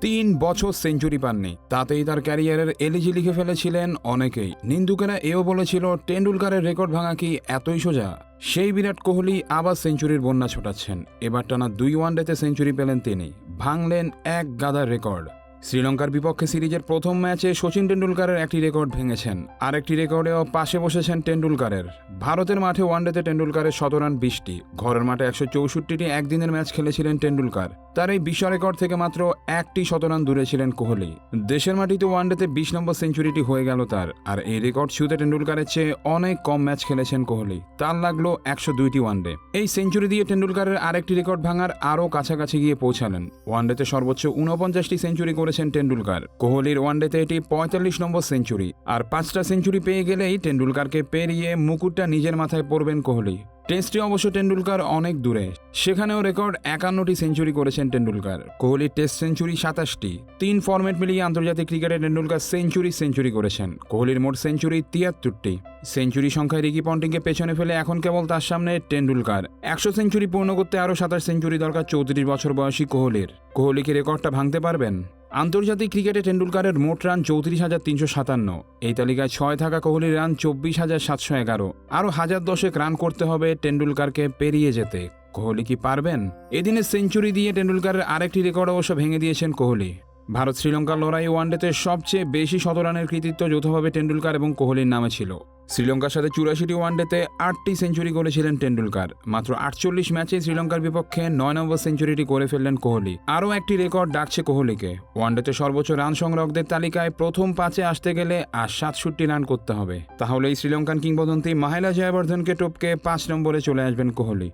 3 বছর সেঞ্চুরি পাননি, তাতেই তার ক্যারিয়ারের এলিজি লিখে ফেলেছিলেন অনেকেই। নিন্দুকেরা এও বলেছিল টেন্ডুলকারের রেকর্ড ভাঙা কি এতই সোজা। সেই বিরাট কোহলি আবার সেঞ্চুরির বন্যা ছোটাচ্ছেন। এবার টানা 2 ওয়ানডেতে সেঞ্চুরি পেলেন তিনি, ভাঙলেন এক গাদার রেকর্ড। শ্রীলঙ্কার বিপক্ষে সিরিজের প্রথম ম্যাচে শচীন টেন্ডুলকারের একটি রেকর্ড ভেঙেছেন, আরেকটি রেকর্ডেও পাশে বসেছেন টেন্ডুলকারের। ভারতের মাঠে ওয়ানডেতে টেন্ডুলকারের 100 রান 20টি, ঘরের মাঠে 164টি একদিনের ম্যাচ খেলেছিলেন টেন্ডুলকার। তার এই বিশ্ব রেকর্ড থেকে মাত্র একটি 100 রান দূরে ছিলেন কোহলি। দেশের মাটিতে ওয়ানডেতে 20 নম্বর সেঞ্চুরিটি হয়ে গেল তার। আর এই রেকর্ড ছুঁতে টেন্ডুলকারের চেয়ে অনেক কম ম্যাচ খেলেছেন কোহলি, তার লাগলো 102টি ওয়ানডে। এই সেঞ্চুরি দিয়ে টেন্ডুলকারের আরেকটি রেকর্ড ভাঙার আরও কাছাকাছি গিয়ে পৌঁছালেন। ওয়ানডেতে সর্বোচ্চ 49টি সেঞ্চুরি করেছেন টেন্ডুলকার। কোহলির ওয়ানডেতে এটি 45 নম্বর সেঞ্চুরি। আর 5টা সেঞ্চুরি পেয়ে গেলেই টেন্ডুলকারকে পেরিয়ে মুকুটটা নিজের মাথায় পরবেন কোহলি। টেস্টে অবশ্য টেন্ডুলকার অনেক দূরে, সেখানেও রেকর্ড 51টি সেঞ্চুরি করেছেন টেন্ডুলকার। কোহলির টেস্ট সেঞ্চুরি 27টি। 3 ফরম্যাট মিলিয়ে আন্তর্জাতিক ক্রিকেটে টেন্ডুলকার সেঞ্চুরি করেছেন। কোহলির মোট সেঞ্চুরি 73টি। সেঞ্চুরি সংখ্যায় রিকি পন্টিংকে পেছনে ফেলে এখন কেবল তার সামনে টেন্ডুলকার। 100 সেঞ্চুরি পূর্ণ করতে আরও 27 সেঞ্চুরি দরকার 34 বছর বয়সী কোহলির। কোহলি কি রেকর্ডটা ভাঙতে পারবেন? আন্তর্জাতিক ক্রিকেটে টেন্ডুলকারের মোট রান 34,357। এই তালিকায় 6 থাকা কোহলির রান 24,711। আরও 1010 রান করতে হবে টেন্ডুলকারকে পেরিয়ে যেতে। কোহলি কি পারবেন? এদিনে সেঞ্চুরি দিয়ে টেন্ডুলকারের আরেকটি রেকর্ড অবশ্য ভেঙে দিয়েছেন কোহলি। ভারত শ্রীলঙ্কার লড়াই ওয়ানডেতে সবচেয়ে বেশি 100 রানের কৃতিত্ব যৌথভাবে টেন্ডুলকার এবং কোহলির নামে ছিল। শ্রীলঙ্কার সাথে 84টি ওয়ানডেতে 8টি সেঞ্চুরি করেছিলেন টেন্ডুলকার। মাত্র 48 ম্যাচে শ্রীলঙ্কার বিপক্ষে 9 নম্বর সেঞ্চুরিটি করে ফেললেন কোহলি। আরও একটি রেকর্ড ডাকছে কোহলিকে। ওয়ানডেতে সর্বোচ্চ রান সংগ্রাহকদের তালিকায় প্রথম 5-এ আসতে গেলে আর 67 রান করতে হবে। তাহলে এই শ্রীলঙ্কান কিংবদন্তি মাহেলা জয়াবর্ধনকে টপকে 5 নম্বরে চলে আসবেন কোহলি।